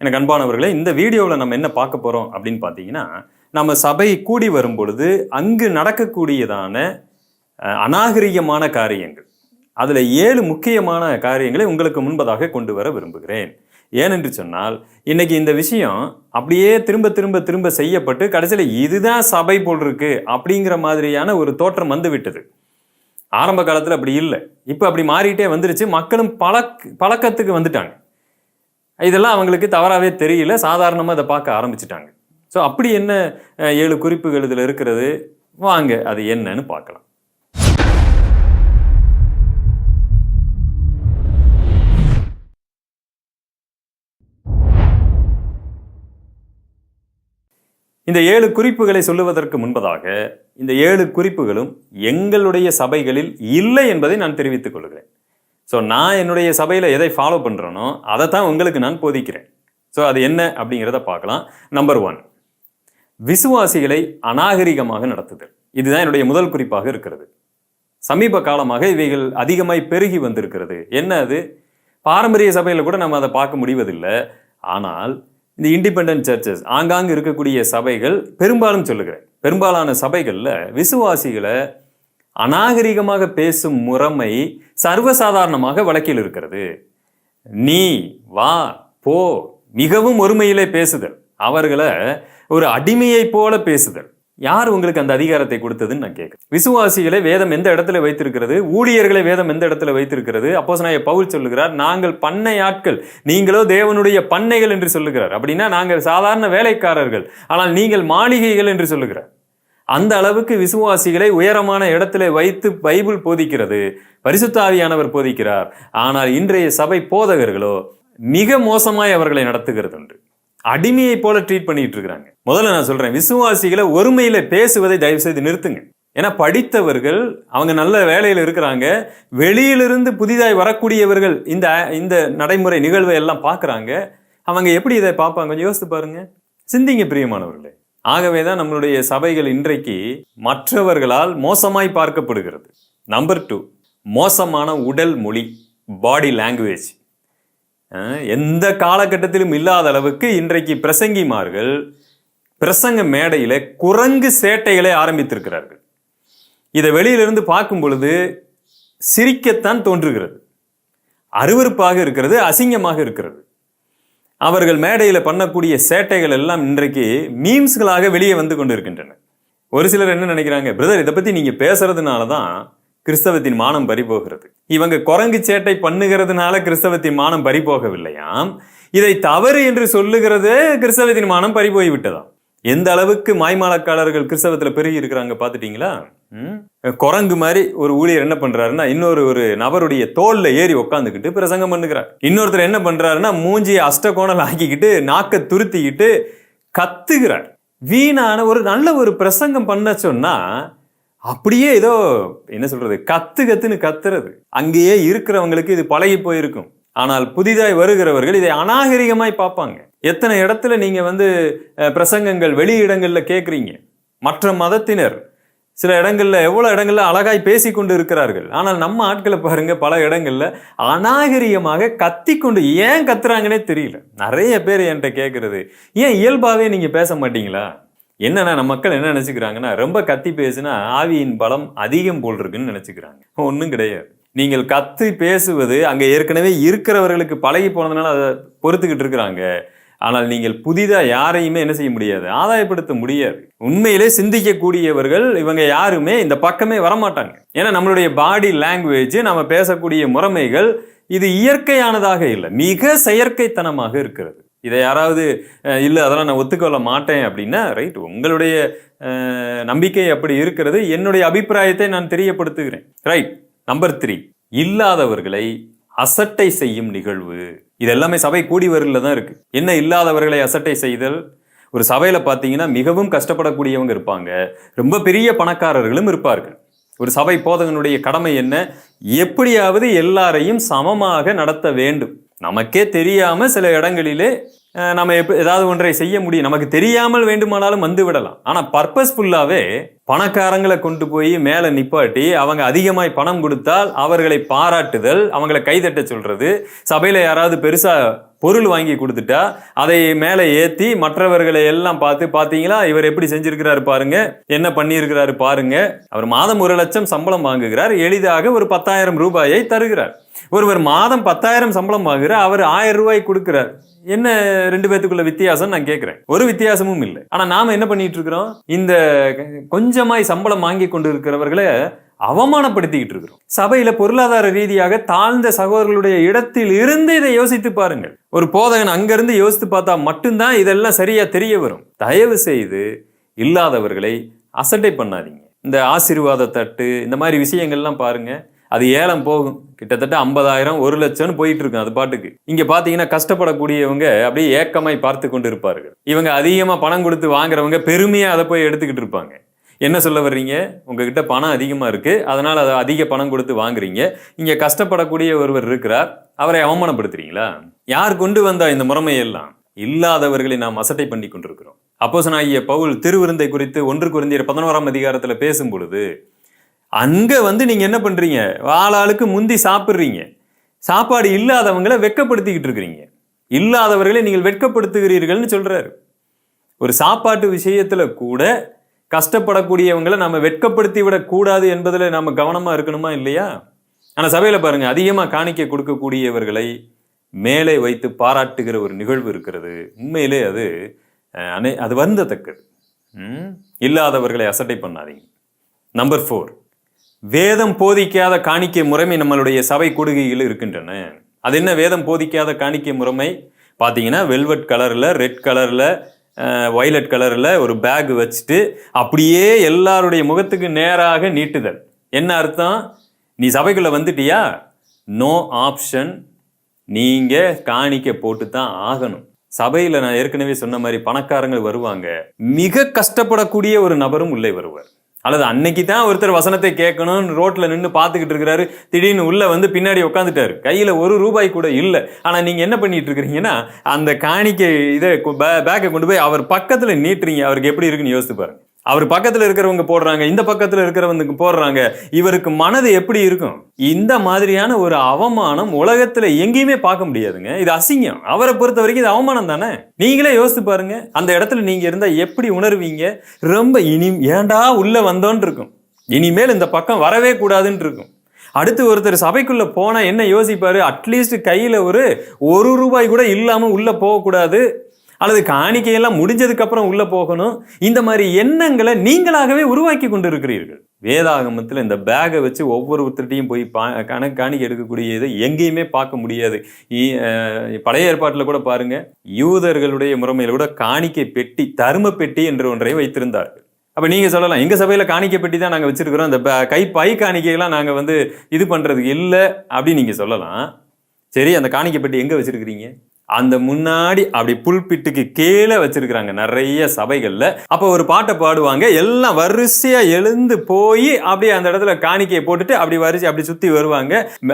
எனக்கு அன்பானவர்களே, இந்த வீடியோவில் நம்ம என்ன பார்க்க போகிறோம் அப்படின்னு பார்த்தீங்கன்னா, நம்ம சபை கூடி வரும் பொழுது அங்கு நடக்கக்கூடியதான அநாகரிகமான காரியங்கள், அதில் 7 முக்கியமான காரியங்களை உங்களுக்கு முன்பதாக கொண்டு வர விரும்புகிறேன். ஏனென்று சொன்னால், இன்னைக்கு இந்த விஷயம் அப்படியே திரும்ப திரும்ப திரும்ப செய்யப்பட்டு கடைசியில் இதுதான் சபை போல் இருக்கு அப்படிங்கிற மாதிரியான ஒரு தோற்றம் வந்து விட்டது. ஆரம்ப காலத்தில் அப்படி இல்லை, இப்போ அப்படி மாறிட்டே வந்துருச்சு. மக்களும் பழக்கத்துக்கு வந்துட்டாங்க. இதெல்லாம் அவங்களுக்கு தவறாகவே தெரியல, சாதாரணமாக அதை பார்க்க ஆரம்பிச்சிட்டாங்க. ஸோ அப்படி என்ன 7 குறிப்புகள் இதில் இருக்கிறது, வாங்க அது என்னன்னு பார்க்கலாம். இந்த 7 குறிப்புகளை சொல்லுவதற்கு முன்பதாக இந்த 7 குறிப்புகளும் எங்களுடைய சபைகளில் இல்லை என்பதை நான் தெரிவித்துக் கொள்கிறேன். ஸோ நான் என்னுடைய சபையில் எதை ஃபாலோ பண்ணுறேனோ அதை தான் உங்களுக்கு நான் போதிக்கிறேன். ஸோ அது என்ன அப்படிங்கிறத பார்க்கலாம். நம்பர் 1, விசுவாசிகளை அநாகரிகமாக நடத்துதல். இதுதான் என்னுடைய முதல் குறிப்பாக இருக்கிறது. சமீப காலமாக இவைகள் அதிகமாய் பெருகி வந்திருக்கிறது. என்ன அது? பாரம்பரிய சபையில் கூட நம்ம அதை பார்க்க முடிவதில்லை. ஆனால் இந்த இண்டிபெண்டன்ட் சர்ச்சஸ், ஆங்காங்கு இருக்கக்கூடிய சபைகள், பெரும்பாலான சபைகளில் விசுவாசிகளை அநாகரிகமாக பேசும் முறைமை சர்வசாதாரணமாக வழக்கில் இருக்கிறது. நீ வா போ, மிகவும் ஒருமையிலே பேசுதல், அவர்களை ஒரு அடிமையை போல பேசுதல். யார் உங்களுக்கு அந்த அதிகாரத்தை கொடுத்ததுன்னு நான் கேட்கிறேன். விசுவாசிகளை வேதம் எந்த இடத்துல வைத்திருக்கிறது? ஊழியர்களை வேதம் எந்த இடத்துல வைத்திருக்கிறது? அப்போஸ்தலனாகிய பவுல் சொல்லுகிறார், நாங்கள் பண்ணை ஆட்கள், நீங்களோ தேவனுடைய பண்ணைகள் என்று சொல்லுகிறார். அப்படின்னா நாங்கள் சாதாரண வேலைக்காரர்கள், ஆனால் நீங்கள் மாளிகைகள் என்று சொல்லுகிறார். அந்த அளவுக்கு விசுவாசிகளை உயரமான இடத்துல வைத்து பைபிள் போதிக்கிறது, பரிசுத்த ஆவியானவர் போதிக்கிறார். ஆனால் இன்றைய சபை போதகர்களோ மிக மோசமாய் அவர்களை நடத்துகிறது உண்டு. அடிமையை போல ட்ரீட் பண்ணிட்டு இருக்கிறாங்க. முதல்ல நான் சொல்றேன், விசுவாசிகளை ஒருமையில பேசுவதை தயவு செய்து நிறுத்துங்க. ஏன்னா படித்தவர்கள், அவங்க நல்ல வேலையில் இருக்கிறாங்க. வெளியிலிருந்து புதிதாய் வரக்கூடியவர்கள் இந்த நடைமுறை நிகழ்வை எல்லாம் பார்க்குறாங்க. அவங்க எப்படி இதை பார்ப்பாங்க? கொஞ்சம் யோசித்து பாருங்க, சிந்திங்க பிரியமானவர்களே. ஆகவே தான் நம்மளுடைய சபைகள் இன்றைக்கு மற்றவர்களால் மோசமாய் பார்க்கப்படுகிறது. நம்பர் 2, மோசமான உடல் மொழி, பாடி லாங்குவேஜ். எந்த காலகட்டத்திலும் இல்லாத அளவுக்கு இன்றைக்கு பிரசங்கிமார்கள் பிரசங்க மேடையில குரங்கு சேட்டைகளை ஆரம்பித்திருக்கிறார்கள். இதை வெளியிலிருந்து பார்க்கும் பொழுது சிரிக்கத்தான் தோன்றுகிறது, அருவருப்பாக இருக்கிறது, அசிங்கமாக இருக்கிறது. அவர்கள் மேடையில் பண்ணக்கூடிய சேட்டைகள் எல்லாம் இன்றைக்கு மீம்ஸ்களாக வெளியே வந்து கொண்டு இருக்கின்றன. ஒரு சிலர் என்ன நினைக்கிறாங்க, பிரதர் இதை பற்றி நீங்கள் பேசுறதுனால தான் கிறிஸ்தவத்தின் மானம் பறிபோகிறது. இவங்க குரங்கு சேட்டை பண்ணுகிறதுனால கிறிஸ்தவத்தின் மானம் பறிபோகவில்லையாம், இதை தவறு என்று சொல்லுகிறது கிறிஸ்தவத்தின் மானம் பறிபோய் விட்டதாம். எந்த அளவுக்கு மாய்மாலக்காரர்கள் கிறிஸ்தவத்தில் பெருகி இருக்கிறாங்க பார்த்துட்டீங்களா? குரங்கு மாதிரி ஒரு ஊழியர் என்ன பண்றாருன்னா, ஒரு நபருடைய தோல்ல ஏறி உட்காந்துக்கிட்டு பிரசங்கம் பண்ணுகிறார். இன்னொருத்தர் என்ன பண்றாருன்னா, மூஞ்சியை அஷ்டகோணல் ஆக்கிக்கிட்டு நாக்க துருத்திக்கிட்டு கத்துகிறார். வீணான நல்ல ஒரு பிரசங்கம் பண்ண சொன்னா அப்படியே ஏதோ என்ன சொல்றது, கத்துன்னு கத்துறது. அங்கேயே இருக்கிறவங்களுக்கு இது பழகி போயிருக்கும். ஆனால் புதிதாய் வருகிறவர்கள் இதை அநாகரிகமாய் பார்ப்பாங்க. எத்தனை இடத்துல நீங்க பிரசங்கங்கள் வெளியிடங்கள்ல கேட்குறீங்க. மற்ற மதத்தினர் சில இடங்கள்ல, எவ்வளவு இடங்கள்ல அழகாய் பேசி கொண்டு இருக்கிறார்கள். ஆனால் நம்ம ஆட்களை பாருங்க, பல இடங்கள்ல அநாகரிகமாக கத்திக்கொண்டு, ஏன் கத்துறாங்கன்னே தெரியல. நிறைய பேர் என்கிட்ட கேட்கறது, ஏன் இயல்பாவே நீங்க பேச மாட்டீங்களா? என்னன்னா நம்ம மக்கள் என்ன நினைச்சுக்கிறாங்கன்னா, ரொம்ப கத்தி பேசுனா ஆவியின் பலம் அதிகம் போல் இருக்குன்னு நினைச்சுக்கிறாங்க. ஒன்றும் கிடையாது. நீங்கள் கத்தி பேசுவது அங்கே ஏற்கனவே இருக்கிறவர்களுக்கு பழகி போனதுனால அதை பொறுத்துக்கிட்டு இருக்கிறாங்க. ஆனால் நீங்கள் புதிதாக யாரையுமே என்ன செய்ய முடியாது, ஆதாயப்படுத்த முடியாது. உண்மையிலே சிந்திக்கக்கூடியவர்கள் இவங்க யாருமே இந்த பக்கமே வரமாட்டாங்க. ஏன்னா நம்மளுடைய பாடி லாங்குவேஜ், நம்ம பேசக்கூடிய முறைமைகள் இது இயற்கையானதாக இல்லை, மிக செயற்கைத்தனமாக இருக்கிறது. இதை யாராவது இல்லை அதெல்லாம் நான் ஒத்துக்கொள்ள மாட்டேன் அப்படின்னா ரைட், உங்களுடைய நம்பிக்கை அப்படி இருக்கிறது. என்னுடைய அபிப்பிராயத்தை நான் தெரியப்படுத்துகிறேன். ரைட். நம்பர் 3, இல்லாதவர்களை அசட்டை செய்யும் நிகழ்வு. இது எல்லாமே சபை கூடி வரல தான் இருக்கு. என்ன இல்லாதவர்களை அசட்டை செய்தல்? ஒரு சபையில பார்த்தீங்கன்னா மிகவும் கஷ்டப்படக்கூடியவங்க இருப்பாங்க, ரொம்ப பெரிய பணக்காரர்களும் இருப்பார்கள். ஒரு சபை போதகனுடைய கடமை என்ன? எப்படியாவது எல்லாரையும் சமமாக நடத்த வேண்டும். நமக்கே தெரியாம சில இடங்களிலே நம்ம ஏதாவது ஒன்றை செய்ய முடியும், நமக்கு தெரியாமல் வேண்டுமானாலும் வந்து விடலாம். ஆனா பர்பஸ்ஃபுல்லாவே பணக்காரங்களை கொண்டு போய் மேல நிப்பாட்டி அவங்க அதிகமாய் பணம் கொடுத்தால் அவர்களை பாராட்டுதல், அவங்களை கைதட்ட சொல்றது. சபையில யாராவது பெருசா பொருள் வாங்கி கொடுத்துட்டா அதை மேலே ஏத்தி மற்றவர்களை எல்லாம் பார்த்து, பாத்தீங்களா இவர் எப்படி செஞ்சிருக்கிறாரு பாருங்க, என்ன பண்ணியிருக்கிறாரு பாருங்க. அவர் மாதம் 1 லட்சம் சம்பளம் வாங்குகிறார், எளிதாக ஒரு 10,000 ரூபாயை தருகிறார். ஒருவர் மாதம் 10,000 சம்பளம் வாங்குகிறார், அவர் 1000 ரூபாய் கொடுக்கிறார். என்ன 2 பேத்துக்குள்ள வித்தியாசம் நான் கேட்கிறேன்? ஒரு வித்தியாசமும் இல்லை. ஆனா நாம என்ன பண்ணிட்டு இருக்கிறோம்? இந்த கொஞ்சமாய் சம்பளம் வாங்கி கொண்டு இருக்கிறவர்களை அவமானப்படுத்திக்கிட்டு இருக்கிறோம். சபையில பொருளாதார ரீதியாக தாழ்ந்த சகோதரர்களுடைய இடத்தில் இருந்து இதை யோசித்து பாருங்கள். ஒரு போதகன் அங்கிருந்து யோசித்து பார்த்தா மட்டும்தான் இதெல்லாம் சரியா தெரிய வரும். தயவு செய்து இல்லாதவர்களை அசட்டை பண்ணாதீங்க. இந்த ஆசீர்வாத தட்டு இந்த மாதிரி விஷயங்கள்லாம் பாருங்க, அது ஏலம் போகும். கிட்டத்தட்ட 50,000 1 லட்சம்னு போயிட்டு இருக்கும் அது பாட்டுக்கு. இங்க பாத்தீங்கன்னா கஷ்டப்படக்கூடியவங்க அப்படியே ஏக்கமாய் பார்த்து கொண்டு இருப்பார்கள். இவங்க அதிகமா பணம் கொடுத்து வாங்குறவங்க பெருமையா அதை போய் எடுத்துக்கிட்டு இருப்பாங்க. என்ன சொல்ல வர்றீங்க? உங்ககிட்ட பணம் அதிகமா இருக்கு, அதனால அதை அதிக பணம் கொடுத்து வாங்குறீங்க. இங்க கஷ்டப்படக்கூடிய ஒருவர் இருக்கிறார், அவரை அவமானப்படுத்துறீங்களா? யார் கொண்டு வந்தா இந்த முறைமையெல்லாம்? இல்லாதவர்களை நாம் அசட்டை பண்ணி கொண்டிருக்கிறோம். அப்போஸ்தலனாகிய பவுல் திருவிருந்தை குறித்து 1 கொரிந்தியர் 11ஆம் அதிகாரத்துல பேசும் பொழுது அங்க நீங்க என்ன பண்றீங்க? ஆளாளுக்கு முந்தி சாப்பிடுறீங்க. சாப்பாடு இல்லாதவங்களை வெட்கப்படுத்திக்கிட்டு இருக்கிறீங்க. இல்லாதவர்களை நீங்கள் வெட்கப்படுத்துகிறீர்கள்னு சொல்றாரு. ஒரு சாப்பாட்டு விஷயத்துல கூட கஷ்டப்படக்கூடியவங்களை நாம வெட்கப்படுத்தி விடக் கூடாது என்பதுல நாம கவனமா இருக்கணுமா இல்லையா? ஆனா சபையில பாருங்க, அதிகமா காணிக்கை கொடுக்கக்கூடியவர்களை மேலே வைத்து பாராட்டுகிற ஒரு நிகழ்வு இருக்கிறது. உண்மையிலே அது வருந்தத்தக்கது. இல்லாதவர்களை அசட்டை பண்ணாதீங்க. நம்பர் 4, வேதம் போதிக்காத காணிக்கை முறைமை நம்மளுடைய சபை கொடுகையில் இருக்கின்றன. அது என்ன வேதம் போதிக்காத காணிக்கை முறைமை? பார்த்தீங்கன்னா வெல்வெட் கலர்ல, ரெட் கலர்ல, வயலட் கலர்ல ஒரு பேக் வச்சுட்டு அப்படியே எல்லாருடைய முகத்துக்கு நேராக நீட்டுதல். என்ன அர்த்தம்? நீ சபைக்குள்ள வந்துட்டியா, நோ ஆப்ஷன், நீங்க காணிக்கை போட்டு தான் ஆகணும். சபையில நான் ஏற்கனவே சொன்ன மாதிரி பணக்காரங்க வருவாங்க, மிக கஷ்டப்படக்கூடிய ஒரு நபரும் உள்ளே வருவார். அல்லது அன்னைக்கு தான் ஒருத்தர் வசனத்தை கேட்கணும்னு ரோட்ல நின்று பார்த்துக்கிட்டு இருக்கிறாரு, திடீர்னு உள்ள பின்னாடி உட்காந்துட்டாரு, கையில 1 ரூபாய் கூட இல்லை. ஆனா நீங்க என்ன பண்ணிட்டு இருக்கிறீங்கன்னா, அந்த காணிக்கை இதை பேக்கை கொண்டு போய் அவர் பக்கத்துல நீட்டுறீங்க. அவருக்கு எப்படி இருக்குன்னு யோசித்து பாருங்க. அவர் பக்கத்துல இருக்கிறவங்க போடுறாங்க, இந்த பக்கத்துல இருக்கிறவங்க போடுறாங்க, இவருக்கு மனது எப்படி இருக்கும்? இந்த மாதிரியான ஒரு அவமானம் உலகத்துல எங்கேயுமே பார்க்க முடியாதுங்க. இது அசிங்கம். அவரை பொறுத்த வரைக்கும் இது அவமானம் தானே. நீங்களே யோசித்து பாருங்க, அந்த இடத்துல நீங்க இருந்தா எப்படி உணர்வீங்க? ரொம்ப ஏண்டா உள்ள வந்தோன்னு இருக்கும், இனிமேல் இந்த பக்கம் வரவே கூடாதுன்னு இருக்கும். அடுத்து ஒருத்தர் சபைக்குள்ள போனா என்ன யோசிப்பாரு? அட்லீஸ்ட் கையில 1 ரூபாய் கூட இல்லாம உள்ள போகக்கூடாது, அல்லது காணிக்கையெல்லாம் முடிஞ்சதுக்கு அப்புறம் உள்ள போகணும். இந்த மாதிரி எண்ணங்களை நீங்களாகவே உருவாக்கி கொண்டு இருக்கிறீர்கள். வேதாகமத்தில் இந்த பேகை வச்சு ஒவ்வொருத்தர்ட்டையும் போய் காணிக்கை எடுக்கக்கூடிய இதை எங்கேயுமே பார்க்க முடியாது. பழைய ஏற்பாட்டில் கூட பாருங்க, யூதர்களுடைய முறைமையில கூட காணிக்கை பெட்டி, தர்ம பெட்டி என்று ஒன்றை வைத்திருந்தார்கள். அப்ப நீங்க சொல்லலாம், எங்க சபையில காணிக்கை பெட்டி தான் நாங்க வச்சிருக்கிறோம், இந்த பை காணிக்கையெல்லாம் நாங்க இது பண்றதுக்கு இல்லை அப்படின்னு நீங்க சொல்லலாம். சரி, அந்த காணிக்கை பெட்டி எங்க வச்சிருக்கிறீங்க? அந்த முன்னாடி அப்படி புல்பிட்டுக்கு கீழே வச்சிருக்கிறாங்க நிறைய சபைகள்ல. அப்ப ஒரு பாட்டை பாடுவாங்க, எல்லாம் வரிசையா எழுந்து போய் அப்படியே அந்த இடத்துல காணிக்கையை போட்டுட்டு அப்படி வரிசை அப்படி சுத்தி வருவாங்க.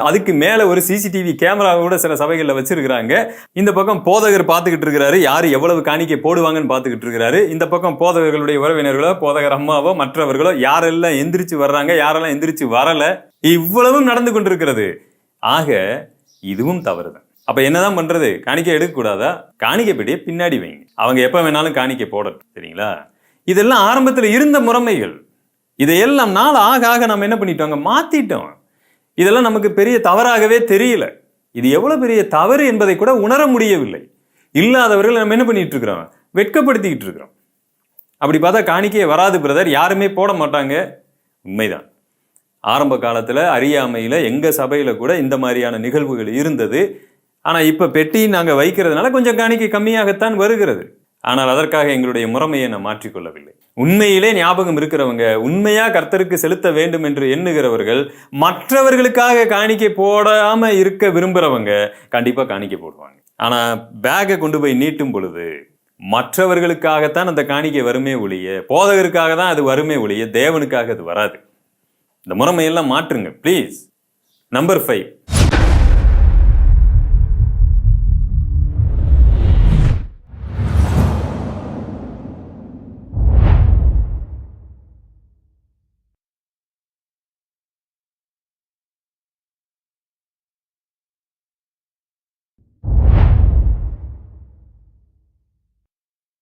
அதுக்கு மேல ஒரு சிசிடிவி கேமரா கூட சில சபைகள்ல வச்சிருக்கிறாங்க. இந்த பக்கம் போதகர் பார்த்துக்கிட்டு இருக்கிறாரு, யாரு எவ்வளவு காணிக்கை போடுவாங்கன்னு பார்த்துக்கிட்டு இருக்கிறாரு. இந்த பக்கம் போதகர்களுடைய உறவினர்களோ, போதகர் அம்மாவோ, மற்றவர்களோ யாரெல்லாம் எந்திரிச்சு வர்றாங்க, யாரெல்லாம் எந்திரிச்சு வரல, இவ்வளவும் நடந்து கொண்டிருக்கிறது. ஆக இதுவும் தவறுதான். அப்ப என்னதான் பண்றது? காணிக்கை எடுக்க கூடாதா? காணிக்கை பெட்டியை பின்னாடி வைங்க, அவங்க எப்ப வேணாலும் காணிக்கை போடட்டும். சரிங்களா? இதெல்லாம் ஆரம்பத்தில் இருந்த முறைமைகள். இதையெல்லாம் நாள் ஆக ஆக நம்ம என்ன பண்ணிட்டோங்க, மாத்திட்டோம். இதெல்லாம் நமக்கு பெரிய தவறாகவே தெரியல. இது எவ்வளவு பெரிய தவறு என்பதை கூட உணர முடியவில்லை. இல்லாதவர்கள் நம்ம என்ன பண்ணிட்டு இருக்கிறோம், வெட்கப்படுத்திக்கிட்டு இருக்கிறோம். அப்படி பார்த்தா காணிக்கையே வராது பிரதர், யாருமே போட மாட்டாங்க. உண்மைதான். ஆரம்ப காலத்துல அறியாமையில எங்க சபையில கூட இந்த மாதிரியான நிகழ்வுகள் இருந்தது. ஆனா இப்ப பெட்டி நாங்க வைக்கிறதுனால கொஞ்சம் காணிக்கை கம்மியாகத்தான் வருகிறது. ஆனால் அதற்காக எங்களுடைய முறைமையை நான் மாற்றிக்கொள்ளவில்லை. உண்மையிலே ஞாபகம் இருக்கிறவங்க, உண்மையா கர்த்தருக்கு செலுத்த வேண்டும் என்று எண்ணுகிறவர்கள், மற்றவர்களுக்காக காணிக்கை போடாம இருக்க விரும்புறவங்க கண்டிப்பா காணிக்கை போடுவாங்க. ஆனா பேக்கை கொண்டு போய் நீட்டும் பொழுது மற்றவர்களுக்காகத்தான் அந்த காணிக்கை வருமே ஒழிய, போதகருக்காக தான் அது வருமே ஒழிய தேவனுக்காக அது வராது. இந்த முறைமையெல்லாம் மாற்றுங்க ப்ளீஸ். நம்பர் 5,